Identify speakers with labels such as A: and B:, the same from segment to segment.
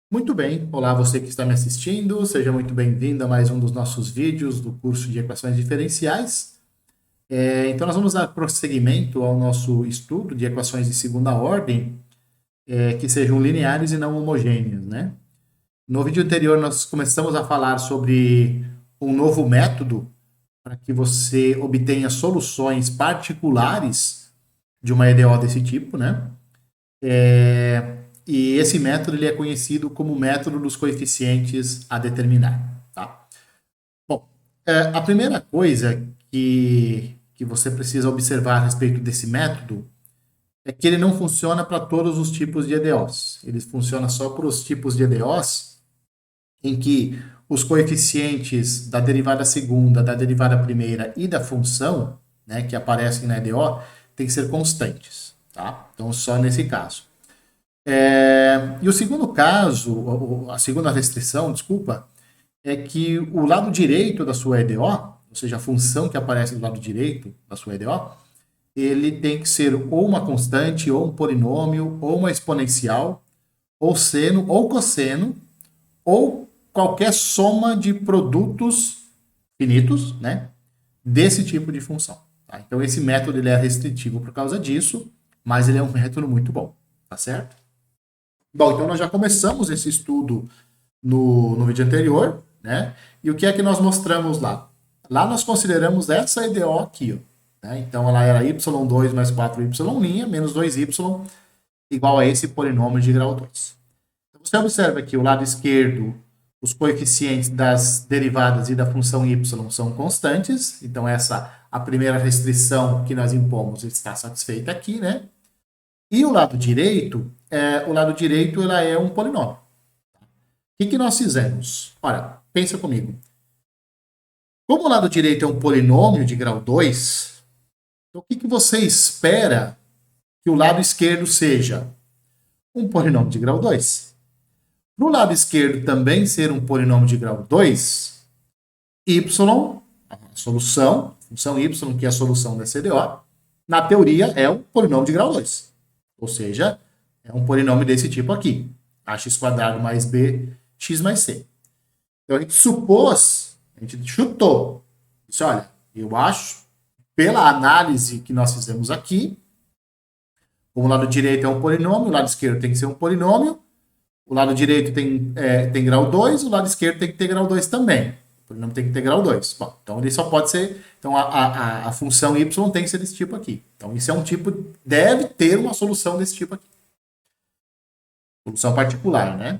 A: Muito bem, olá você que está me assistindo, seja muito bem-vindo a mais um dos nossos vídeos do curso de equações diferenciais. Então nós vamos dar prosseguimento ao nosso estudo de equações de segunda ordem, que sejam lineares e não homogêneas, né? No vídeo anterior nós começamos a falar sobre um novo método para que você obtenha soluções particulares de uma EDO desse tipo, né? E esse método ele é conhecido como método dos coeficientes a determinar, tá? Bom, a primeira coisa que você precisa observar a respeito desse método é que ele não funciona para todos os tipos de EDOs. Ele funciona só para os tipos de EDOs em que os coeficientes da derivada segunda, da derivada primeira e da função, né, que aparecem na EDO, têm que ser constantes, tá? Então, só nesse caso. E o segundo caso, a segunda restrição, desculpa, é que o lado direito da sua EDO, ou seja, a função que aparece do lado direito da sua EDO, ele tem que ser ou uma constante, ou um polinômio, ou uma exponencial, ou seno, ou cosseno, ou qualquer soma de produtos finitos, né, desse tipo de função. Tá? Então, esse método ele é restritivo por causa disso, mas ele é um método muito bom, tá certo? Bom, então nós já começamos esse estudo no vídeo anterior, né? E o que é que nós mostramos lá? Lá nós consideramos essa EDO aqui, ó, né? Então ela era y2 mais 4y' menos 2y igual a esse polinômio de grau 2. Então, você observa que o lado esquerdo, os coeficientes das derivadas e da função y são constantes, então essa a primeira restrição que nós impomos está satisfeita aqui, né? E o lado direito ela é um polinômio. O que nós fizemos? Olha, pensa comigo. Como o lado direito é um polinômio de grau 2, então o que você espera que o lado esquerdo seja? Um polinômio de grau 2. Para o lado esquerdo também ser um polinômio de grau 2, y, a solução, função y, que é a solução da CDO, na teoria é um polinômio de grau 2. Ou seja, é um polinômio desse tipo aqui. Ax² mais b, x mais c. Então a gente supôs, a gente chutou. Disse, olha, eu acho, pela análise que nós fizemos aqui, o lado direito é um polinômio, o lado esquerdo tem que ser um polinômio, o lado direito tem grau 2, o lado esquerdo tem que ter grau 2 também. O polinômio tem que ter grau 2. Bom, então ele só pode ser. Então a função y tem que ser desse tipo aqui. Então isso é um tipo. Deve ter uma solução desse tipo aqui. Solução particular, né?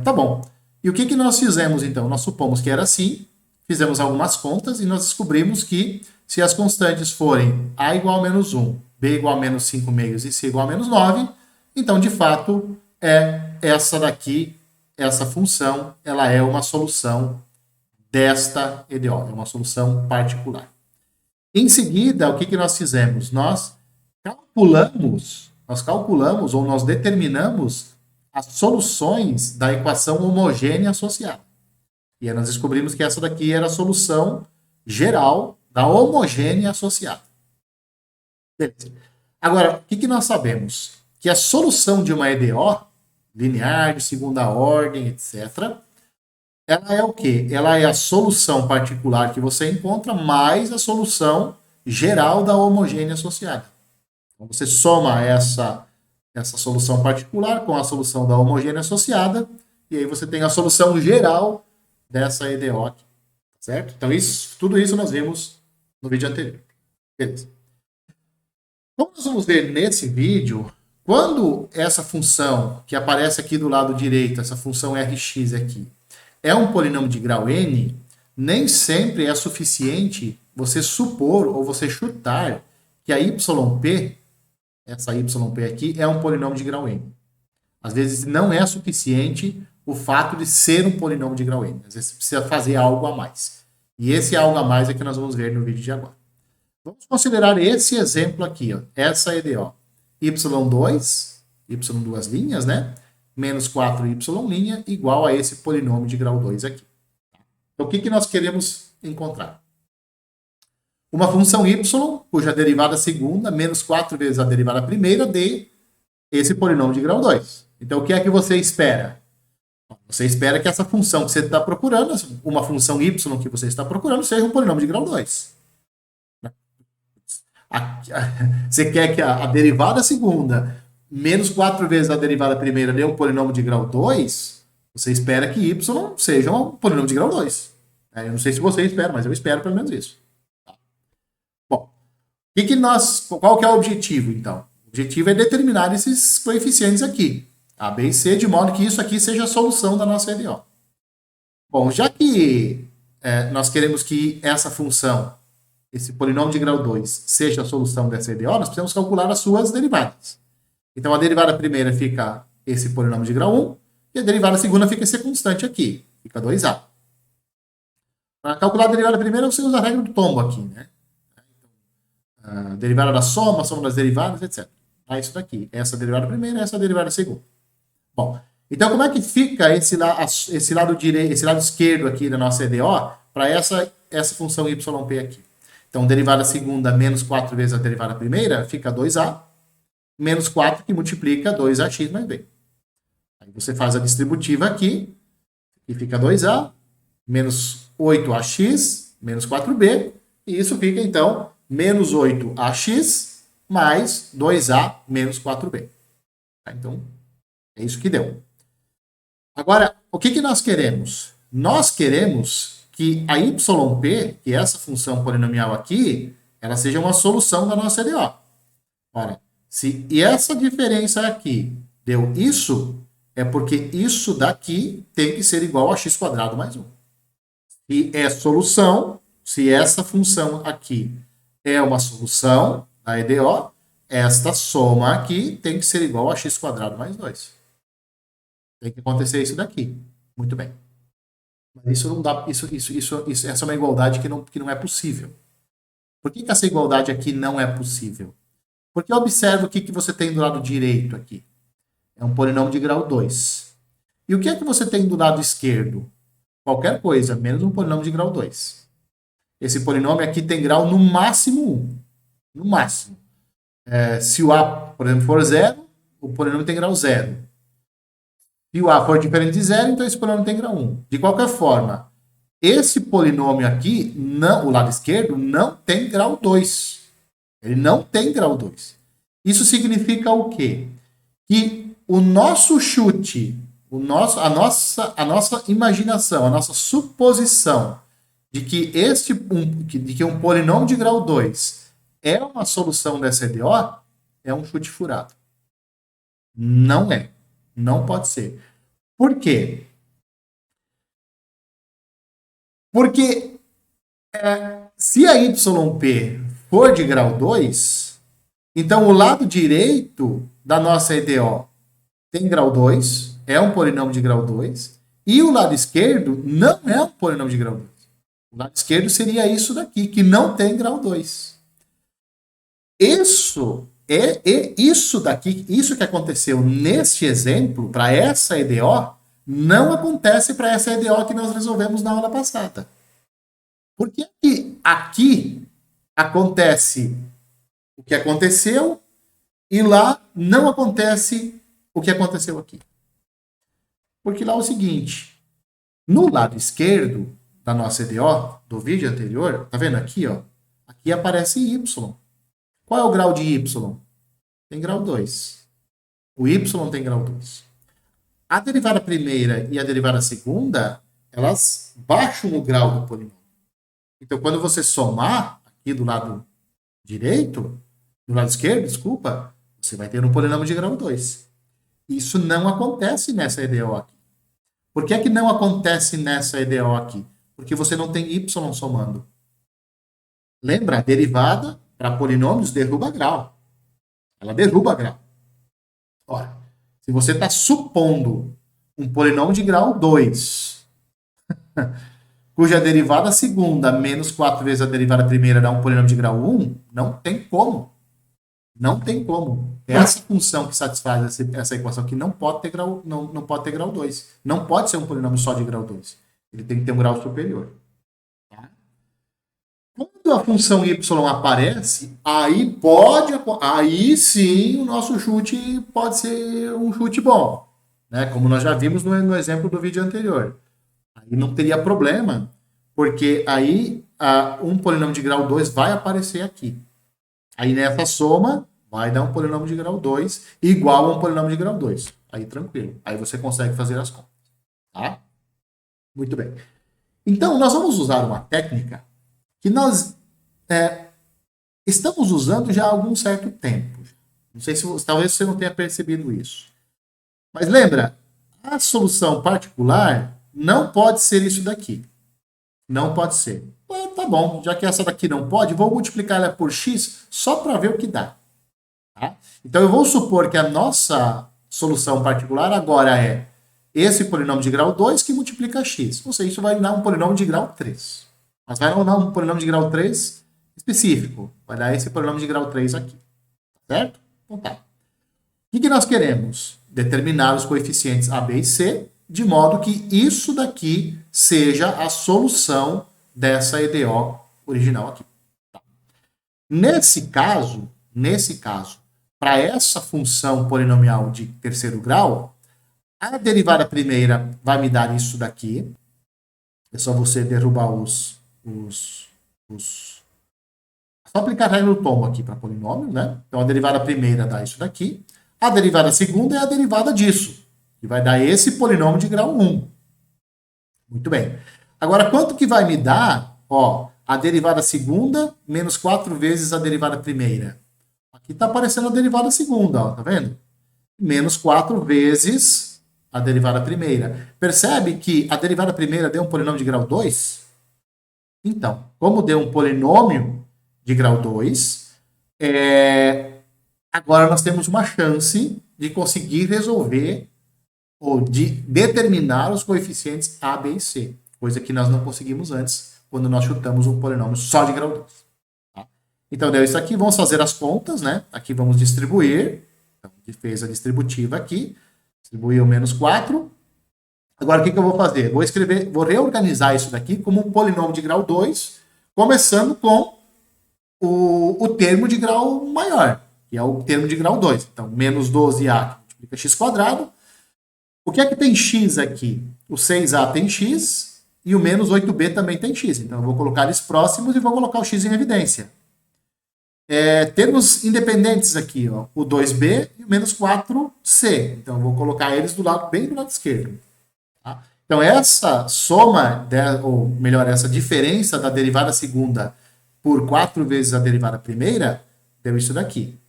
A: Tá bom. E o que nós fizemos então? Nós supomos que era assim, fizemos algumas contas e nós descobrimos que se as constantes forem a igual a menos 1, b igual a menos 5 meios e c igual a menos 9, então de fato essa daqui, essa função, ela é uma solução desta EDO, é uma solução particular. Em seguida, o que nós fizemos? Nós calculamos ou nós determinamos as soluções da equação homogênea associada. E aí nós descobrimos que essa daqui era a solução geral da homogênea associada. Beleza. Agora, o que nós sabemos? Que a solução de uma EDO, linear, de segunda ordem, etc., ela é o quê? Ela é a solução particular que você encontra mais a solução geral da homogênea associada. Então, você soma essa solução particular com a solução da homogênea associada, e aí você tem a solução geral dessa EDO aqui, certo? Então, tudo isso nós vimos no vídeo anterior. Beleza. Como nós vamos ver nesse vídeo, quando essa função que aparece aqui do lado direito, essa função Rx aqui, é um polinômio de grau n, nem sempre é suficiente você supor ou você chutar que a yp, essa yp aqui, é um polinômio de grau n. Às vezes não é suficiente o fato de ser um polinômio de grau n. Às vezes você precisa fazer algo a mais. E esse algo a mais é que nós vamos ver no vídeo de agora. Vamos considerar esse exemplo aqui, ó, essa EDO. y2, y duas linhas, né? Menos 4y' igual a esse polinômio de grau 2 aqui. Então, o que nós queremos encontrar? Uma função y, cuja derivada segunda, menos 4 vezes a derivada primeira, de esse polinômio de grau 2. Então, o que é que você espera? Você espera que essa função que você está procurando, uma função y que você está procurando, seja um polinômio de grau 2. Você quer que a derivada segunda menos 4 vezes a derivada primeira dê um polinômio de grau 2, você espera que y seja um polinômio de grau 2. Eu não sei se você espera, mas eu espero pelo menos isso. Bom, qual que é o objetivo, então? O objetivo é determinar esses coeficientes aqui, A, B e C, de modo que isso aqui seja a solução da nossa EDO. Bom, já que nós queremos que essa função, esse polinômio de grau 2, seja a solução dessa EDO, nós precisamos calcular as suas derivadas. Então, a derivada primeira fica esse polinômio de grau 1, e a derivada segunda fica esse constante aqui, fica 2A. Para calcular a derivada primeira, você usa a regra do tombo aqui, né? A derivada da soma, a soma das derivadas, etc. Isso daqui, essa derivada primeira, essa derivada segunda. Bom, então como é que fica esse lado direito, esse lado esquerdo aqui da nossa EDO para essa função yp aqui? Então, derivada segunda menos 4 vezes a derivada primeira fica 2A, menos 4 que multiplica 2ax mais b. Aí você faz a distributiva aqui, e fica 2A, menos 8ax, menos 4b, e isso fica, então, menos 8ax mais 2a menos 4b. Então, é isso que deu. Agora, o que nós queremos? Nós queremos que a yp, que é essa função polinomial aqui, ela seja uma solução da nossa EDO. Ora, se essa diferença aqui deu isso, é porque isso daqui tem que ser igual a x² mais 1. E é solução, se essa função aqui é uma solução da EDO, esta soma aqui tem que ser igual a x² mais 2. Tem que acontecer isso daqui. Muito bem. Mas isso não dá. Essa é uma igualdade que não é possível. Por que essa igualdade aqui não é possível? Porque observa o que você tem do lado direito aqui. É um polinômio de grau 2. E o que é que você tem do lado esquerdo? Qualquer coisa, menos um polinômio de grau 2. Esse polinômio aqui tem grau no máximo 1. No máximo. Se o A, por exemplo, for 0, o polinômio tem grau 0. Se o A for diferente de 0, então esse polinômio tem grau 1. De qualquer forma, esse polinômio aqui, o lado esquerdo, não tem grau 2. Ele não tem grau 2. Isso significa o quê? Que o nosso chute, a nossa imaginação, a nossa suposição de que um polinômio de grau 2 é uma solução dessa EDO é um chute furado. Não é. Não pode ser. Por quê? Porque se a yp for de grau 2, então o lado direito da nossa EDO tem grau 2, é um polinômio de grau 2, e o lado esquerdo não é um polinômio de grau 2. O lado esquerdo seria isso daqui, que não tem grau 2. Isso que aconteceu neste exemplo, para essa EDO, não acontece para essa EDO que nós resolvemos na aula passada. Por que aqui acontece o que aconteceu e lá não acontece o que aconteceu aqui? Porque lá é o seguinte, no lado esquerdo da nossa EDO, do vídeo anterior, tá vendo aqui, ó? Aqui aparece y. Qual é o grau de y? Tem grau 2. O y tem grau 2. A derivada primeira e a derivada segunda, elas baixam o grau do polinômio. Então, quando você somar aqui do lado direito, do lado esquerdo, desculpa, você vai ter um polinômio de grau 2. Isso não acontece nessa EDO aqui. Por que é que não acontece nessa EDO aqui? Porque você não tem y somando. Lembra? A derivada para polinômios derruba grau. Ela derruba grau. Ora, se você está supondo um polinômio de grau 2, cuja derivada segunda menos 4 vezes a derivada primeira dá um polinômio de grau 1, não tem como. Não tem como. É essa função que satisfaz essa equação aqui não pode ter grau, não pode ter grau 2. Não pode ser um polinômio só de grau 2. Ele tem que ter um grau superior. Tá? Quando a função y aparece, aí sim o nosso chute pode ser um chute bom. né? Como nós já vimos no exemplo do vídeo anterior. Aí não teria problema, porque aí um polinômio de grau 2 vai aparecer aqui. Aí nessa soma, vai dar um polinômio de grau 2 igual a um polinômio de grau 2. Aí tranquilo. Aí você consegue fazer as contas. Tá? Muito bem. Então, nós vamos usar uma técnica que nós estamos usando já há algum certo tempo. Não sei se talvez você não tenha percebido isso. Mas lembra, a solução particular não pode ser isso daqui. Não pode ser. Tá bom, já que essa daqui não pode, vou multiplicar ela por x só para ver o que dá. Tá? Então, eu vou supor que a nossa solução particular agora é esse polinômio de grau 2 que multiplica x. Ou seja, isso vai dar um polinômio de grau 3. Mas vai não dar um polinômio de grau 3 específico. Vai dar esse polinômio de grau 3 aqui. Certo? Então tá. O que nós queremos? Determinar os coeficientes a, b e c, de modo que isso daqui seja a solução dessa EDO original aqui. Tá. Nesse caso, para essa função polinomial de terceiro grau, a derivada primeira vai me dar isso daqui. É só você derrubar só aplicar a regra do tombo aqui para polinômio, né? Então, a derivada primeira dá isso daqui. A derivada segunda é a derivada disso, que vai dar esse polinômio de grau 1. Muito bem. Agora, quanto que vai me dar, ó, a derivada segunda menos 4 vezes a derivada primeira? Aqui está aparecendo a derivada segunda, ó, tá vendo? Menos 4 vezes a derivada primeira. Percebe que a derivada primeira deu um polinômio de grau 2? Então, como deu um polinômio de grau 2, agora nós temos uma chance de conseguir resolver ou de determinar os coeficientes a, b e c, coisa que nós não conseguimos antes, quando nós chutamos um polinômio só de grau 2. Tá? Então, deu isso aqui, vamos fazer as contas, né? Aqui vamos distribuir, então, a gente fez a distributiva aqui, distribuiu menos 4. Agora, o que eu vou fazer? Vou reorganizar isso daqui como um polinômio de grau 2, começando com o termo de grau maior, que é o termo de grau 2. Então, menos 12a que multiplica x quadrado. O que é que tem x aqui? O 6a tem x e o menos 8b também tem x. Então, eu vou colocar eles próximos e vou colocar o x em evidência. Termos independentes aqui, ó, o 2b e o menos 4c. Então, eu vou colocar eles bem do lado esquerdo. Tá? Então, essa soma, ou melhor, essa diferença da derivada segunda por 4 vezes a derivada primeira, deu isso daqui.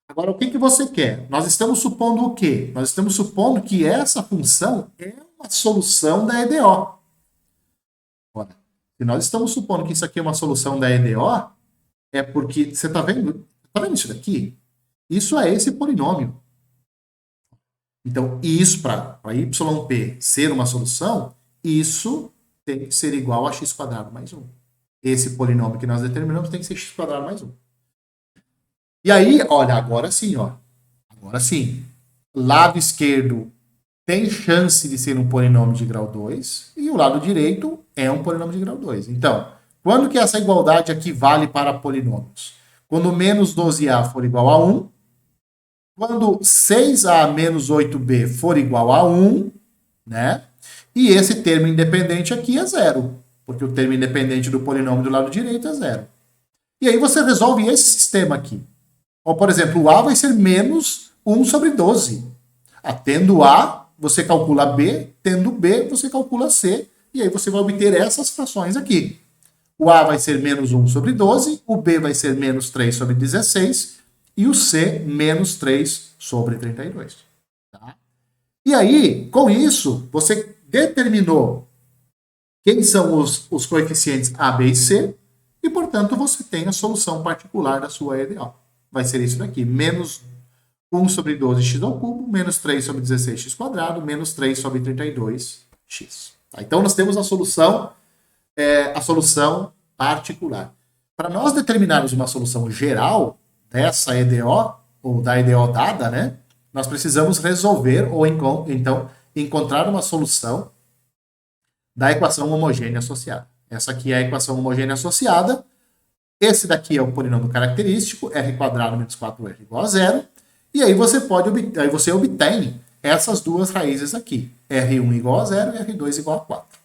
A: Agora, o que você quer? Nós estamos supondo o quê? Nós estamos supondo que essa função é uma solução da EDO. Ora, se nós estamos supondo que isso aqui é uma solução da EDO, é porque, você está vendo? Está vendo isso daqui? Isso é esse polinômio. Então, isso para yp ser uma solução, isso tem que ser igual a x quadrado mais 1. Esse polinômio que nós determinamos tem que ser x quadrado mais 1. E aí, olha, agora sim, ó. Agora sim. Lado esquerdo tem chance de ser um polinômio de grau 2 e o lado direito é um polinômio de grau 2. Então, quando que essa igualdade aqui vale para polinômios? Quando menos 12a for igual a 1, quando 6a menos 8b for igual a 1, né? E esse termo independente aqui é 0, porque o termo independente do polinômio do lado direito é 0. E aí você resolve esse sistema aqui. Ou, por exemplo, o a vai ser menos 1 sobre 12. Tendo a, você calcula b, tendo b, você calcula c, e aí você vai obter essas frações aqui. O a vai ser menos 1 sobre 12, o b vai ser menos 3 sobre 16, e o c menos 3 sobre 32. Tá? E aí, com isso, você determinou quem são os coeficientes a, b e c, e, portanto, você tem a solução particular da sua EDO. Vai ser isso daqui, menos 1 sobre 12x ao cubo, menos 3 sobre 16x quadrado, menos 3 sobre 32x. Tá? Então, nós temos a solução particular. Para nós determinarmos uma solução geral dessa EDO, ou da EDO dada, né, nós precisamos resolver, ou então encontrar uma solução da equação homogênea associada. Essa aqui é a equação homogênea associada. Esse daqui é o polinômio característico, r² menos 4r igual a 0. E aí você obtém essas duas raízes aqui, R1 igual a 0 e R2 igual a 4.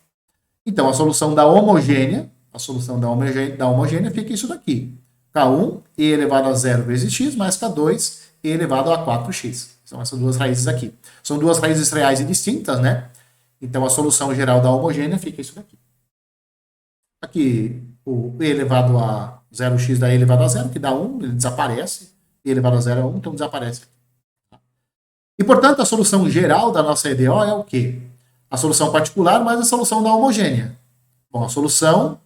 A: Então, a solução da homogênea fica isso daqui. K1 e elevado a 0 vezes x, mais K2 e elevado a 4x. São essas duas raízes aqui. São duas raízes reais e distintas, né? Então, a solução geral da homogênea fica isso daqui. Aqui, o e elevado a 0x dá e elevado a 0, que dá 1, ele desaparece. E elevado a 0 é 1, então desaparece. E, portanto, a solução geral da nossa EDO é o quê? A solução particular mais a solução da homogênea. Bom, a solução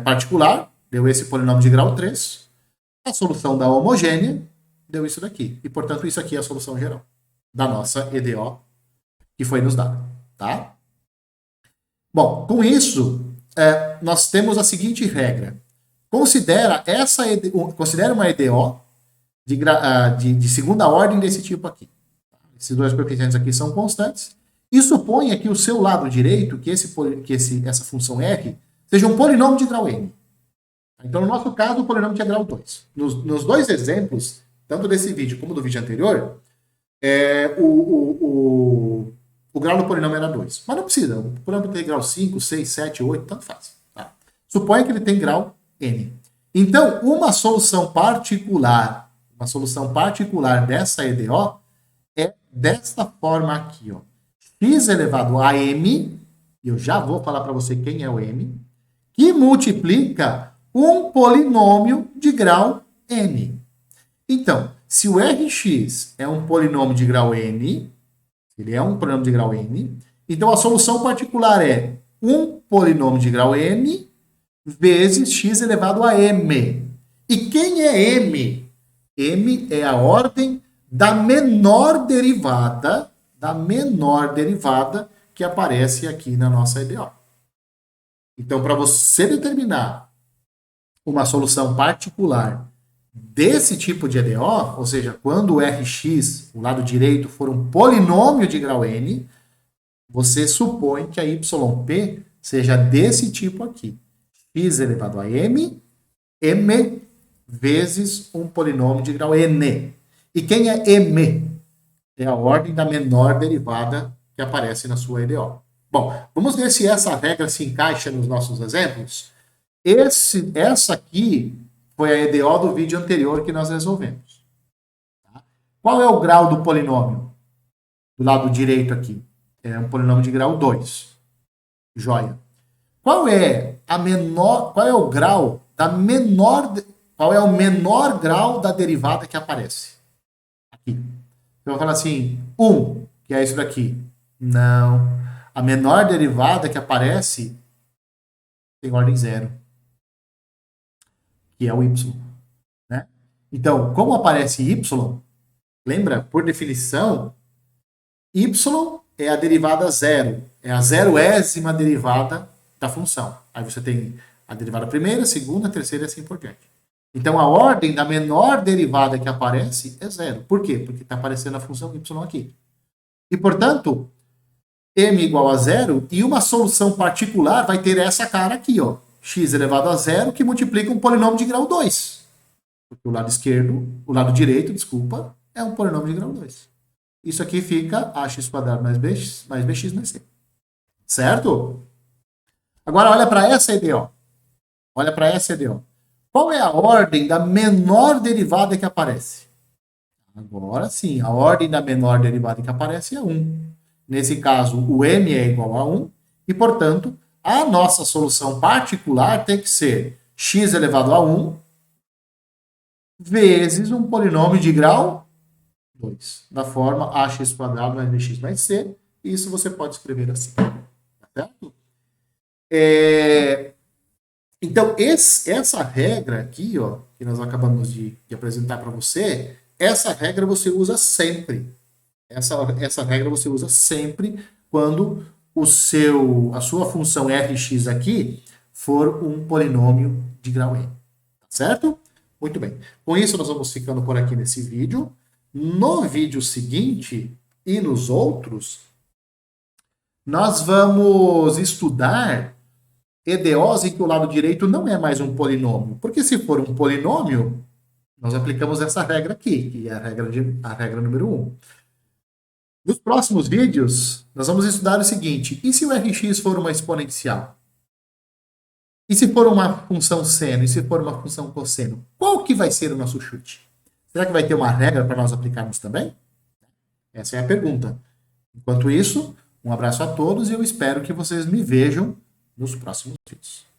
A: particular deu esse polinômio de grau 3. A solução da homogênea deu isso daqui. E, portanto, isso aqui é a solução geral da nossa EDO que foi nos dada. Tá? Bom, com isso, nós temos a seguinte regra. Considera uma EDO de segunda ordem desse tipo aqui. Esses dois coeficientes aqui são constantes. E suponha que o seu lado direito, que essa função R, seja um polinômio de grau n. Então, no nosso caso, o polinômio de grau 2. Nos dois exemplos, tanto desse vídeo como do vídeo anterior, o grau do polinômio era 2. Mas não precisa. O polinômio tem grau 5, 6, 7, 8, tanto faz. Tá? Suponha que ele tem grau n. Então, uma solução particular dessa EDO é desta forma aqui, ó. X elevado a m, e eu já vou falar para você quem é o m, que multiplica um polinômio de grau n. Então, se o Rx é um polinômio de grau n, ele é um polinômio de grau n, então a solução particular é um polinômio de grau n vezes x elevado a m. E quem é m? M é a ordem da menor derivada que aparece aqui na nossa EDO. Então, para você determinar uma solução particular desse tipo de EDO, ou seja, quando o Rx, o lado direito, for um polinômio de grau n, você supõe que a YP seja desse tipo aqui. X elevado a m vezes um polinômio de grau n. E quem é m? É a ordem da menor derivada que aparece na sua EDO. Bom, vamos ver se essa regra se encaixa nos nossos exemplos. Essa aqui foi a EDO do vídeo anterior que nós resolvemos. Tá? Qual é o grau do polinômio? Do lado direito aqui. É um polinômio de grau 2. Joia. Qual é o grau da menor... Qual é o menor grau da derivada que aparece? Aqui. Eu vou falar assim, 1, que é isso daqui. Não. A menor derivada que aparece tem ordem 0. Que é o y. Né? Então, como aparece y, lembra, por definição, y é a derivada 0. É a zeroésima derivada da função. Aí você tem a derivada primeira, segunda, terceira e assim por diante. Então, a ordem da menor derivada que aparece é 0. Por quê? Porque está aparecendo a função y aqui. E, portanto, m igual a 0 e uma solução particular vai ter essa cara aqui, ó. X elevado a 0, que multiplica um polinômio de grau 2. Porque o lado direito, é um polinômio de grau 2. Isso aqui fica ax² mais bx mais c. Certo? Agora, olha para essa EDO. Qual é a ordem da menor derivada que aparece? Agora sim, a ordem da menor derivada que aparece é 1. Nesse caso, o m é igual a 1 e, portanto, a nossa solução particular tem que ser x elevado a 1 vezes um polinômio de grau 2, da forma ax² mais bx mais c. Isso você pode escrever assim. Certo? Então, essa regra aqui, ó, que nós acabamos de apresentar para você, essa regra você usa sempre. Essa regra você usa sempre quando a sua função Rx aqui for um polinômio de grau n. Tá certo? Muito bem. Com isso, nós vamos ficando por aqui nesse vídeo. No vídeo seguinte e nos outros, nós vamos estudar EDOs em que o lado direito não é mais um polinômio. Porque se for um polinômio, nós aplicamos essa regra aqui, que é a regra número 1. Nos próximos vídeos, nós vamos estudar o seguinte: e se o Rx for uma exponencial? E se for uma função seno? E se for uma função cosseno? Qual que vai ser o nosso chute? Será que vai ter uma regra para nós aplicarmos também? Essa é a pergunta. Enquanto isso, um abraço a todos e eu espero que vocês me vejam nos próximos vídeos.